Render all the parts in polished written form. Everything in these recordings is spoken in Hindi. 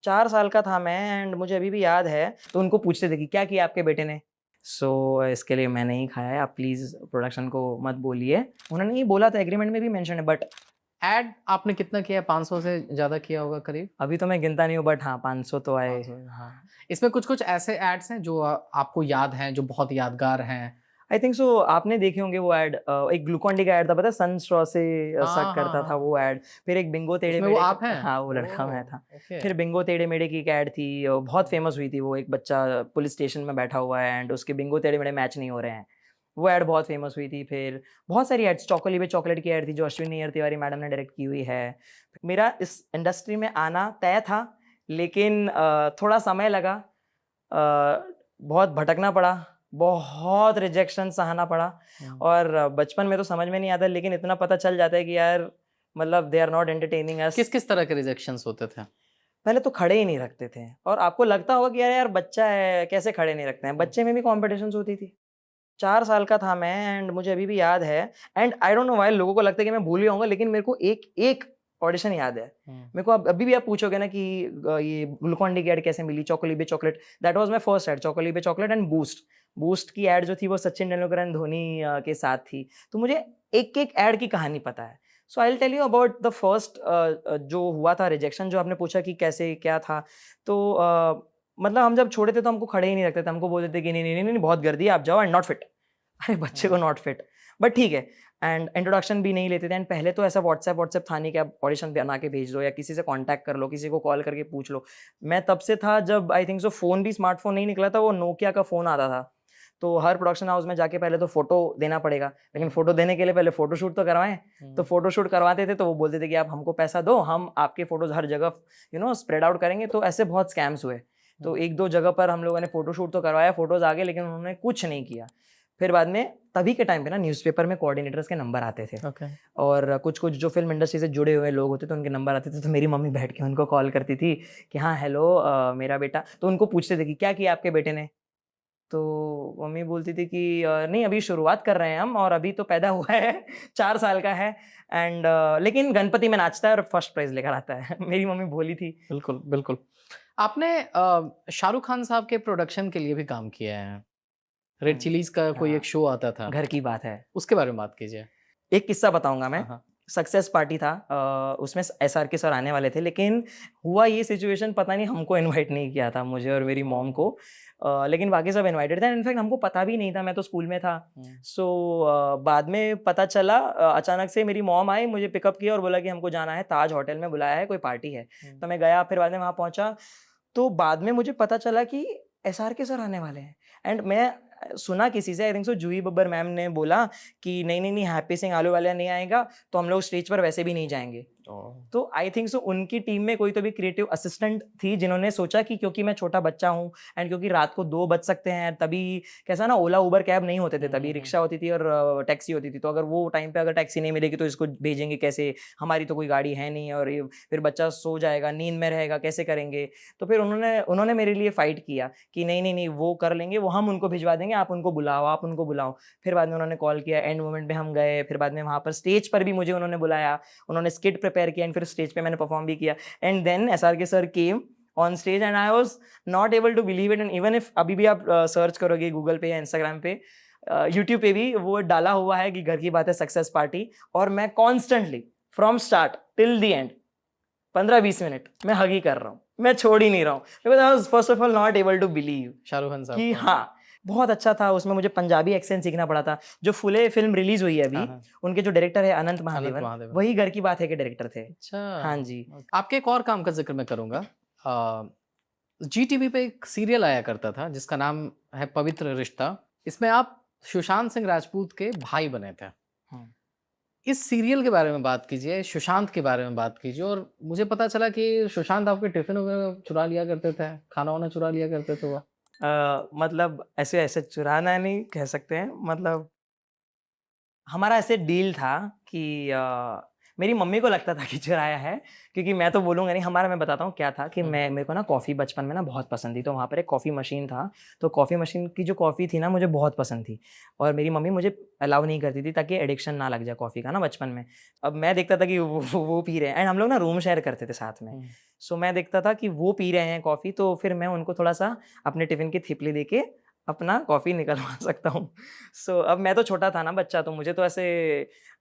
4 साल का था मैं एंड मुझे अभी भी याद है, तो उनको पूछते थे कि क्या किया आपके बेटे ने? सो इसके लिए मैंने ही खाया है, आप प्लीज़ प्रोडक्शन को मत बोलिए। उन्होंने ये बोला था, एग्रीमेंट में भी मेंशन है, बट ऐड आपने कितना किया? 500 से ज़्यादा किया होगा करीब? अभी तो मैं गिनता नहीं हूँ, बट हाँ, 500 तो आए। 500। हाँ। इसमें कुछ-कुछ ऐसे एड्स हैं जो आपको याद हैं, जो बहुत यादगार हैं? आई थिंक सो आपने देखे होंगे वो ऐड, एक ग्लूकॉन डी का ऐड था, पता है? सन स्ट्रॉ से सक हाँ, हाँ, करता था हाँ। वो ऐड। फिर एक बिंगो टेढ़े उसमें वो मेढ़े आप क हैं? हाँ, वो लड़का मैं ओह! था। ओके। फिर बिंगो टेढ़े मेढ़े की एक ऐड थी, बहुत फेमस हुई थी वो। एक बच्चा पुलिस स्टेशन में बैठा हुआ है एंड उसके बिंगो टेढ़े मेढ़े मैच नहीं हो रहे हैं। वो ऐड बहुत फेमस हुई थी। फिर बहुत सारी ऐड्स, चॉकोली पे चॉकलेट की ऐड थी जो अश्विनी अय्यर तिवारी मैडम ने डायरेक्ट की हुई है। मेरा इस इंडस्ट्री में आना तय था, लेकिन थोड़ा समय लगा। बहुत भटकना पड़ा, बहुत रिजेक्शन सहना पड़ा हुँ। और बचपन में तो समझ में नहीं आता, लेकिन इतना पता चल जाता है कि यार मतलब they are not entertaining us. किस-किस तरह के रिजेक्शंस होते थे? पहले तो खड़े ही नहीं रखते थे और आपको लगता होगा कि यार यार बच्चा है, कैसे खड़े नहीं रखते हैं? हुँ। बच्चे में भी कॉम्पिटिशन्स होती थी। 4 साल का था मैं एंड मुझे अभी भी याद है and I don't know why लोगों को लगता है कि मैं भूल गया होऊँगा, लेकिन मेरे को एक एक ऑडिशन याद है। हुँ। मेरे को अब अभी भी आप पूछोगे ना कि ये ग्लूकोन-डी की ऐड कैसे मिली, चोकोलिबे chocolate, that was my first ad, चोकोलिबे चॉकलेट एंड बूस्ट। बूस्ट की ऐड जो थी वो सचिन तेंदुलकर एंड धोनी के साथ थी। तो मुझे एक-एक ऐड की कहानी पता है। So I will tell you about the first जो हुआ था रिजेक्शन, जो आपने पूछा कि कैसे क्या था। तो मतलब हम जब छोटे थे तो हमको खड़े ही नहीं रखते थे। हमको बोलते थे कि नहीं, नहीं, नहीं, नहीं, बहुत गर्दी है, आप जाओ एंड नॉट फिट। अरे बच्चे को हुँ। नॉट फिट, बट ठीक है। एंड इंट्रोडक्शन भी नहीं लेते थे एंड पहले तो ऐसा व्हाट्सएप था नहीं कि आप ऑडिशन बना के भेज दो या किसी से कॉन्टैक्ट कर लो, किसी को कॉल करके पूछ लो। मैं तब से था जब आई थिंक सो फ़ोन भी स्मार्टफ़ोन नहीं निकला था, वो नोकिया का फ़ोन आता था। तो हर प्रोडक्शन हाउस में जाके पहले तो फ़ोटो देना पड़ेगा, लेकिन हुँ। फ़ोटो देने के लिए पहले फ़ोटोशूट तो करवाएँ। तो हुँ। फ़ोटोशूट करवाते थे तो वो बोलते थे कि आप हमको पैसा दो, हम आपके फ़ोटोज़ हर जगह स्प्रेड आउट करेंगे। तो ऐसे बहुत स्कैम्स हुए। तो हुँ। 1-2 जगह पर हम लोगों ने फ़ोटोशूट तो करवाया, फ़ोटोज़ आ गए, लेकिन उन्होंने कुछ नहीं किया। फिर बाद में तभी के टाइम पे ना न्यूज़पेपर में कोऑर्डिनेटर्स के नंबर आते थे ओके। और कुछ-कुछ जो फ़िल्म इंडस्ट्री से जुड़े हुए लोग होते थे, उनके नंबर आते थे, तो मेरी मम्मी बैठ के उनको कॉल करती थी कि हाँ, हेलो मेरा बेटा, तो उनको पूछते थे कि क्या किया आपके बेटे ने? तो मम्मी बोलती थी कि नहीं, अभी शुरुआत कर रहे हैं हम और अभी तो पैदा हुआ है, 4 साल का है एंड लेकिन गणपति में नाचता है और फर्स्ट प्राइज़ लेकर आता है। मेरी मम्मी बोली थी। बिल्कुल, बिल्कुल। आपने शाहरुख खान साहब के प्रोडक्शन के लिए भी काम किया है। रेड हुँ, चिलीज़ का कोई हाँ, एक शो आता था, घर की बात है। उसके बारे में बात कीजिए। एक किस्सा बताऊँगा मैं। हाँ, हाँ। सक्सेस पार्टी था, उसमें एसआरके सर आने वाले थे, लेकिन हुआ ये सिचुएशन, पता नहीं हमको इनवाइट नहीं किया था, मुझे और मेरी मॉम को। ओह! लेकिन बाकी सब इनवाइटेड थे। इनफैक्ट हमको पता भी नहीं था, मैं तो स्कूल में था। हुँ। सो बाद में पता चला, अचानक से मेरी मॉम आई, मुझे पिकअप किया और बोला कि हमको जाना है, ताज होटल में बुलाया है, कोई पार्टी है। हुँ। तो मैं गया, फिर बाद में वहाँ पहुँचा, तो बाद में मुझे पता चला कि एसआरके सर आने वाले हैं एंड मैं सुना किसी से, आई थिंक सो जूही बब्बर मैम ने बोला कि नहीं, नहीं, नहीं, हैप्पी सिंह आलूवालिया नहीं आएगा, तो हम लोग स्टेज पर वैसे भी नहीं जाएँगे। ओह! तो आई थिंक सो उनकी टीम में कोई तो भी क्रिएटिव असिस्टेंट थी, जिन्होंने सोचा कि क्योंकि मैं छोटा बच्चा हूँ एंड क्योंकि रात को 2 बज सकते हैं, तभी कैसा ना, ओला, उबर कैब नहीं होते थे, हुँ, तभी हुँ, हुँ। रिक्शा होती थी और टैक्सी होती थी। तो अगर वो टाइम पे अगर टैक्सी नहीं मिलेगी तो इसको भेजेंगे कैसे? हमारी तो कोई गाड़ी है नहीं और ये फिर बच्चा सो जाएगा, नींद में रहेगा, कैसे करेंगे? तो फिर उन्होंने उन्होंने मेरे लिए फाइट किया कि नहीं, नहीं, नहीं, वो कर लेंगे, वो हम उनको भिजवा देंगे, आप उनको बुलाओ, आप उनको बुलाओ। फिर बाद में उन्होंने कॉल किया, एंड मोमेंट में हम गए, फिर बाद में वहाँ पर स्टेज पर भी मुझे उन्होंने बुलाया। उन्होंने स्किट प्रिपेयर किया एंड फिर स्टेज पे मैंने परफॉर्म भी किया and then SRK sir came on stage and I was not able to believe it. And even if अभी भी आप सर्च करोगे गूगल पे या इंस्टाग्राम पे, यूट्यूब पे भी वो डाला हुआ है कि घर की बात है सक्सेस पार्टी, और मैं constantly from start till the end 15-20 minute मैं हग ही कर रहा हूँ, मैं छोड़ ही नहीं रहा हूँ, because I was first of all not able to believe Shahrukh Khan साहब कि को। हाँ, बहुत अच्छा था। उसमें मुझे पंजाबी एक्सेंट सीखना पड़ा था। जो फुले फ़िल्म रिलीज़ हुई है हाँ, अभी, हाँ। उनके जो डायरेक्टर है अनंत अनंत महादेवन, महादेवन। वही घर की बात है के डायरेक्टर थे। अच्छा, हाँ जी। आपके एक और काम का ज़िक्र मैं करूँगा। जी टीवी पे एक सीरियल आया करता था जिसका नाम है पवित्र रिश्ता। इसमें आप सुशांत सिंह राजपूत के भाई बने थे। हुँ। इस सीरियल के बारे में बात कीजिए, सुशांत के बारे में बात कीजिए और मुझे पता चला कि सुशांत आपके टिफ़िन वगैरह चुरा लिया करते थे, खाना-वाना चुरा लिया करते थे वो। मतलब ऐसे ऐसे चुराना नहीं कह सकते हैं, मतलब हमारा ऐसे डील था कि मेरी मम्मी को लगता था कि चुराया है, क्योंकि मैं तो बोलूँगा नहीं। हमारा, मैं बताता हूँ क्या था कि मेरे को ना कॉफ़ी बचपन में ना बहुत पसंद थी, तो वहाँ पर एक कॉफ़ी मशीन था, तो कॉफ़ी मशीन की जो कॉफ़ी थी ना मुझे बहुत पसंद थी, और मेरी मम्मी मुझे अलाउ नहीं करती थी ताकि एडिक्शन ना लग जाए कॉफ़ी का ना बचपन में। अब मैं देखता था कि वो पी रहे हैं, एंड हम लोग ना रूम शेयर करते थे साथ में, सो मैं देखता था कि वो पी रहे हैं कॉफ़ी, तो फिर मैं उनको थोड़ा-सा अपने टिफ़िन की थिपली देके अपना कॉफ़ी निकलवा सकता हूँ। सो अब मैं तो छोटा था ना बच्चा, तो मुझे तो ऐसे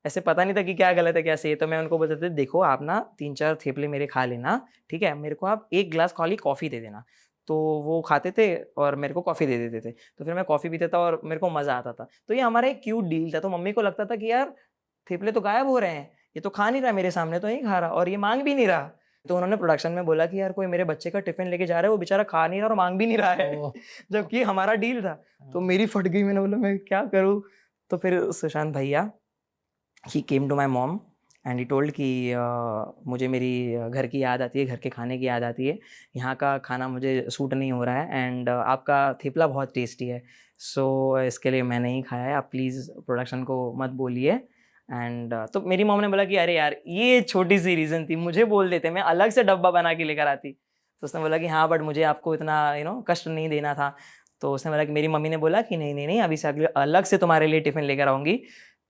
ऐसे पता नहीं था कि क्या गलत है क्या सही है, तो मैं उनको बोलता था, देखो आप ना 3-4 थेपले मेरे खा लेना, ठीक है? मेरे को आप 1 ग्लास खाली कॉफ़ी दे देना। तो वो खाते थे और मेरे को कॉफ़ी दे देते थे। तो फिर मैं कॉफ़ी पीता था और मेरे को मज़ा आता था। तो ये हमारा एक क्यूट डील था, तो मम्मी को लगता था कि यार थेपले तो गायब हो रहे हैं, ये तो खा नहीं रहा मेरे सामने, तो नहीं खा रहा और ये माँग भी नहीं रहा। तो उन्होंने प्रोडक्शन में बोला कि यार कोई मेरे बच्चे का टिफ़िन लेके जा रहा है, वो बेचारा खा नहीं रहा और माँग भी नहीं रहा है, ओह! जबकि हमारा डील था। तो हाँ। मेरी फट गई, मैंने बोला मैं क्या करूँ? तो फिर सुशांत भैया, he came to my mom and he told कि मुझे मेरी घर की याद आती है, घर के खाने की याद आती है। यहाँ का खाना मुझे सूट नहीं हो रहा है, एंड आपका थेपला बहुत टेस्टी है। सो इसके लिए मैं नहीं खाया है, आप प्लीज़ प्रोडक्शन को मत बोलिए। एंड तो मेरी मॉम ने बोला कि अरे यार, ये छोटी-सी रीज़न थी, मुझे बोल देते, मैं अलग से डब्बा बना के लेकर आती। तो उसने बोला कि हाँ, बट मुझे आपको इतना कष्ट नहीं देना था। तो उसने बोला कि मेरी मम्मी ने बोला कि नहीं, नहीं, नहीं, अभी से अगले अलग से तुम्हारे लिए टिफ़िन लेकर आऊँगी।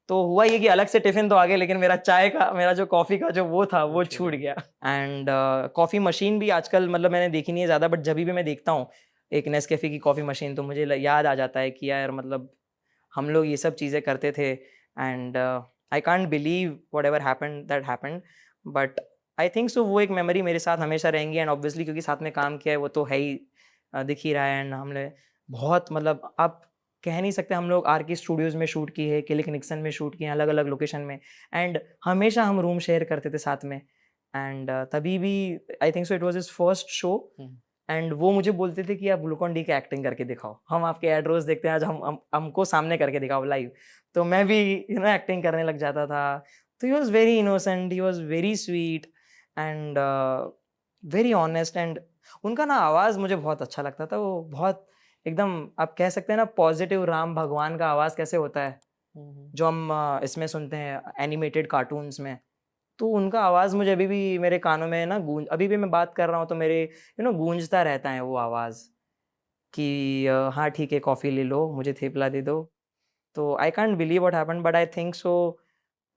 तो हुआ ये कि अलग से टिफ़िन तो आ गया, लेकिन मेरा चाय का, मेरा जो कॉफ़ी का जो वो था, वो वो छूट छूट गया। गया। एंड कॉफ़ी मशीन भी आजकल मतलब मैंने देखी नहीं है ज़्यादा, बट जभी भी मैं देखता हूँ एक नेस्कैफ़े की कॉफ़ी मशीन, तो मुझे याद आ जाता है कि यार मतलब हम लोग ये सब चीज़ें करते थे। And I can't believe whatever happened that happened, but I think so वो एक मेमोरी मेरे साथ हमेशा रहेंगी। एंड ऑब्वियसली क्योंकि साथ में काम किया है वो तो है ही, दिख ही रहा है। एंड हमने बहुत मतलब आप कह नहीं सकते, हम लोग आर के स्टूडियोज़ में शूट किए हैं, किलिक निक्सन में शूट किए हैं, अलग-अलग लोकेशन में, एंड हमेशा हम रूम शेयर करते थे साथ में। एंड तभी भी आई think so it was his first show, hmm. And वो मुझे बोलते थे कि आप ग्लूकॉन डी की एक्टिंग करके दिखाओ। हम आपके एड रोज़ देखते हैं, आज हम हमको सामने करके दिखाओ लाइव। तो मैं भी एक्टिंग करने लग जाता था। तो he was very innocent, he was very sweet and very honest. And उनका ना आवाज़ मुझे बहुत अच्छा लगता था। वो बहुत एकदम, आप कह सकते हैं ना, पॉज़िटिव राम भगवान का आवाज़ कैसे होता है, हुँ, हुँ। जो हम इसमें सुनते हैं एनिमेटेड कार्टून्स में। तो उनका आवाज़ मुझे अभी भी मेरे कानों में ना गूंज, अभी भी मैं बात कर रहा हूँ तो मेरे गूंजता रहता है वो आवाज़ कि हाँ ठीक है, कॉफ़ी ले लो, मुझे थेपला दे दो। तो I can't believe what happened, but I think so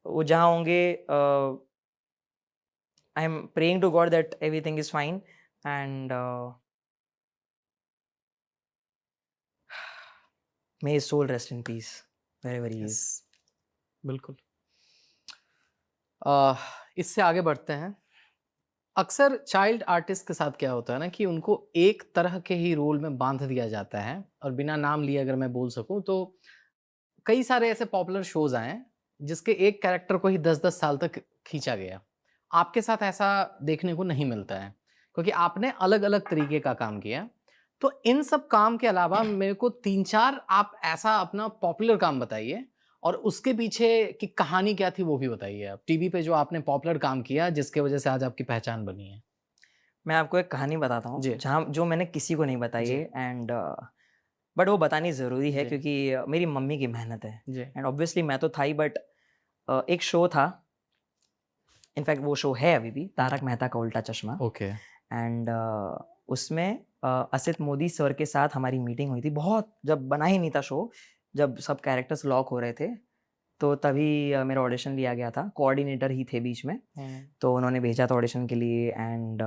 वो जहाँ होंगे, I am praying to God that everything is fine. And may his soul rest in peace wherever he yes, is. बिल्कुल। अ, इससे आगे बढ़ते हैं। अक्सर चाइल्ड आर्टिस्ट के साथ क्या होता है ना कि उनको एक तरह के ही रोल में बाँध दिया जाता है और बिना नाम लिए अगर मैं बोल सकूँ तो कई सारे ऐसे पॉपुलर शोज़ आए हैं, जिसके एक कैरेक्टर को ही 10-10 साल तक खींचा गया। आपके साथ ऐसा देखने को नहीं मिलता है, क्योंकि आपने अलग-अलग तरीके का काम किया। तो इन सब काम के अलावा मेरे को 3-4 आप ऐसा अपना पॉपुलर काम बताइए और उसके पीछे की कहानी क्या थी वो भी बताइए आप। टीवी पे जो आपने पॉपुलर काम किया जिसकी वज़ह से आज आपकी पहचान बनी है। मैं आपको एक कहानी बताता हूँ, जी, जहाँ जो मैंने किसी को नहीं बताई जी, है, एंड बट वो बतानी ज़रूरी है जी, क्योंकि मेरी मम्मी की मेहनत है। जी। एंड ऑब्वियसली मैं तो था ही, बट एक शो था, इनफैक्ट वो शो है अभी भी, हुँ, तारक मेहता का उल्टा चश्मा। ओके। एंड उसमें असित मोदी सर के साथ हमारी मीटिंग हुई थी, बहुत जब बना ही नहीं था शो, जब सब कैरेक्टर्स लॉक हो रहे थे, तो तभी मेरा ऑडिशन लिया गया था। कोऑर्डिनेटर ही थे बीच में, हुँ, तो उन्होंने भेजा था ऑडिशन के लिए। एंड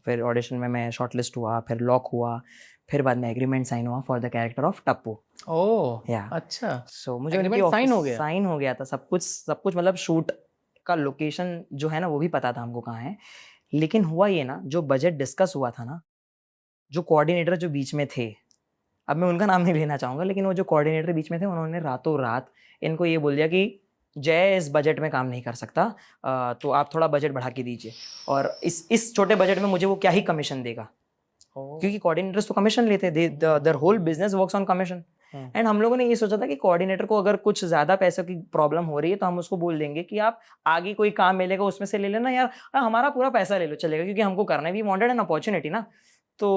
फिर ऑडिशन में मैं शॉर्टलिस्ट हुआ, फिर लॉक हुआ, फिर बाद में एग्रीमेंट साइन हुआ for the character of Tappu. Oh! Yeah अच्छा, सो मुझे उनके एग्रीमेंट साइन ऑफिस हो गया? साइन हो गया था, सब कुछ मतलब शूट का लोकेशन जो है ना वो भी पता था हमको कहाँ है। लेकिन हुआ ये ना, जो बजट डिस्कस हुआ था ना, जो कोऑर्डिनेटर जो बीच में थे, अब मैं उनका नाम नहीं लेना चाहूँगा, लेकिन वो जो कोऑर्डिनेटर बीच में थे, उन्होंने रातों-रात इनको ये बोल दिया कि जय इस बजट में काम नहीं कर सकता, तो आप थोड़ा बजट बढ़ा के दीजिए, और इस छोटे बजट में मुझे वो क्या ही कमीशन देगा? ओह! क्योंकि कोऑर्डिनेटर्स तो कमीशन लेते, they hmm, the there hmm, whole business works on commission. Hmm, and हम लोगों ने ये सोचा था कि कोऑर्डिनेटर को अगर कुछ ज़्यादा पैसों की प्रॉब्लम हो रही है, तो हम उसको बोल देंगे कि आप आगे कोई काम मिलेगा उसमें से ले लेना यार, हमारा पूरा पैसा ले लो चलेगा, क्योंकि हमको करना है, वी वांटेड एन अपॉर्च्युनिटी ना। तो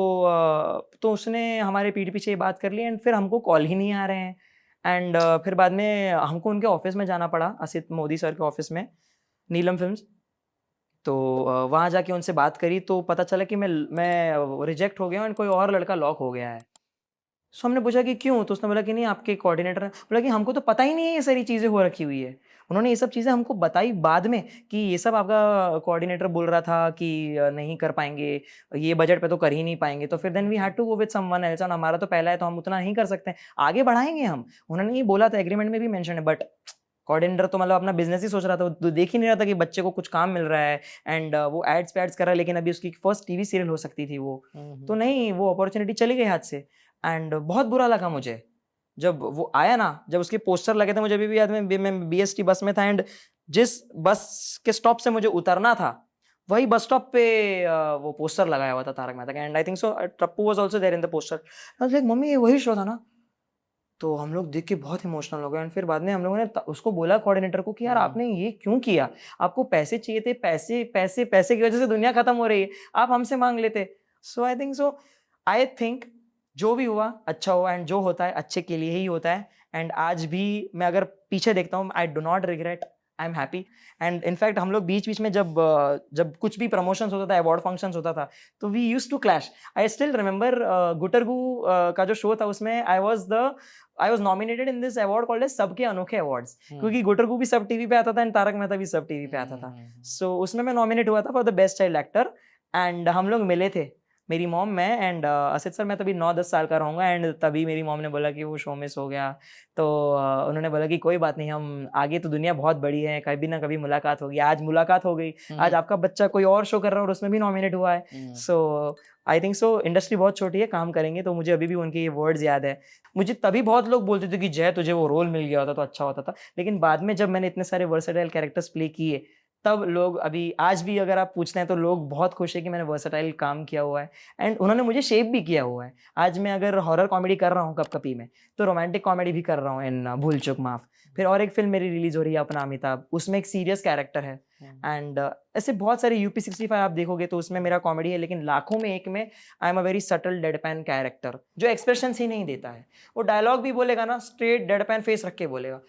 उसने हमारे पीठ पीछे ये बात कर ली, एंड फिर हमको कॉल ही नहीं आ रहे हैं। एंड फिर बाद में हमको उनके ऑफ़िस में जाना पड़ा, असित मोदी सर के ऑफ़िस में। नीलम फ़िल्म्स। तो वहाँ जाके उनसे बात करी तो पता चला कि मैं रिजेक्ट हो गया हूँ एंड कोई और लड़का लॉक हो गया है। सो हमने पूछा कि क्यों? तो उसने बोला कि नहीं आपके कोऑर्डिनेटर बोला कि हमको तो पता ही नहीं है ये सारी चीज़ें हो रखी हुई है। उन्होंने ये सब चीज़ें हमको बताई बाद में कि ये सब आपका कोऑर्डिनेटर बोल रहा था कि नहीं कर पाएँगे, ये बजट पे तो कर ही नहीं पाएँगे। तो फिर then we had to go with someone else और हमारा तो पहला है तो हम उतना नहीं कर सकते हैं। आगे बढ़ाएँगे हम। उन्होंने ये बोला था एग्रीमेंट में भी मेंशन है बट कोऑर्डिनेटर तो मतलब अपना बिज़नेस ही सोच रहा था। वो तो देख ही नहीं रहा था कि बच्चे को कुछ काम मिल रहा है एंड वो एड्स-वैड्स कर रहा है लेकिन अभी उसकी फर्स्ट टीवी सीरियल हो सकती थी वो। तो नहीं, वो अपॉर्च्युनिटी चली गई हाथ से एंड बहुत बुरा लगा मुझे। जब वो आया ना, जब उसके पोस्टर लगे थे मुझे अभी भी याद है मैं बीएसटी बस में था एंड जिस बस के स्टॉप से मुझे उतरना था, वही बस स्टॉप पे वो पोस्टर लगाया हुआ था तारक मेहता का and I think so Tapu was also there in the poster. I was like मम्मी ये वही शो था ना? तो हम लोग देख के बहुत इमोशनल हो गए एंड फिर बाद में हम लोगों ने उसको बोला कोऑर्डिनेटर को कि यार आपने ये क्यों किया? आपको पैसे चाहिए थे, पैसे पैसे पैसे की वजह से दुनिया खत्म हो रही है, आप हमसे मांग लेते। सो आई थिंक जो भी हुआ अच्छा हुआ एंड जो होता है अच्छे के लिए ही होता है एंड आज भी मैं अगर पीछे देखता हूँ I do not regret, I am happy and in fact हम लोग बीच बीच में जब कुछ भी प्रमोशंस होता था, अवार्ड फंक्शंस होता था, तो we used to clash. I still remember Gutargu का जो शो था उसमें I was nominated in this award called as सबके अनोखे अवार्ड्स क्योंकि गुटरगू भी सब टीवी पे आता था एंड तारक मेहता भी सब टीवी पे आता था। सो उसमें मैं नॉमिनेट हुआ था for the best child actor and हम लोग मिले थे, मेरी मॉम, मैं एंड असित सर। मैं तभी 9-10 साल का रहूँगा एंड तभी मेरी मॉम ने बोला कि वो शो मिस हो गया। तो उन्होंने बोला कि कोई बात नहीं, हम आगे तो दुनिया बहुत बड़ी है, कभी ना कभी मुलाकात होगी। आज मुलाकात हो गई, आज आपका बच्चा कोई और शो कर रहा है और उसमें भी नॉमिनेट हुआ है। सो आई थिंक सो इंडस्ट्री बहुत छोटी है, काम करेंगे। तो मुझे अभी भी उनके ये वर्ड्स याद है। मुझे तभी बहुत लोग बोलते थे कि जय तुझे वो रोल मिल गया होता तो अच्छा होता था, लेकिन बाद में जब मैंने इतने सारे वर्सेटाइल कैरेक्टर्स प्ले किए तब लोग अभी आज भी अगर आप पूछते हैं तो लोग बहुत खुश है कि मैंने वर्सेटाइल काम किया हुआ है एंड उन्होंने मुझे शेप भी किया हुआ है। आज मैं अगर हॉरर कॉमेडी कर रहा हूँ कप-कपी में, तो रोमांटिक कॉमेडी भी कर रहा हूँ इन भूल चूक माफ। फिर और एक फिल्म मेरी रिलीज हो रही है अपना अमिताभ, उसमें एक सीरियस कैरेक्टर है एंड ऐसे बहुत सारे यूपी 65 आप देखोगे तो उसमें मेरा कॉमेडी है, लेकिन लाखों में एक में I am a very subtle deadpan character जो एक्सप्रेशंस ही नहीं देता है। वो डायलॉग भी बोलेगा ना स्ट्रेट डेडपैन फेस रख के बोलेगा।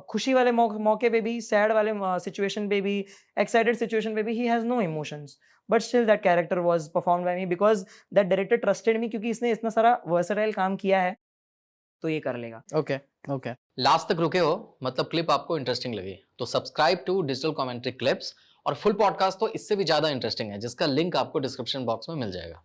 खुशी वाले मौके पे भी, सैड वाले सिचुएशन पे भी, एक्साइटेड सिचुएशन पे भी he has no emotions. But still that character was performed by me because that director trusted me क्योंकि इसने इतना सारा वर्सेटाइल काम किया है, तो ये कर लेगा। Okay, okay. लास्ट तक रुके हो, मतलब क्लिप आपको इंटरेस्टिंग लगी, तो subscribe to digital commentary clips और फुल पॉडकास्ट तो इससे भी ज़्यादा इंटरेस्टिंग है, जिसका लिंक आपको डिस्क्रिप्शन बॉक्स में मिल जाएगा।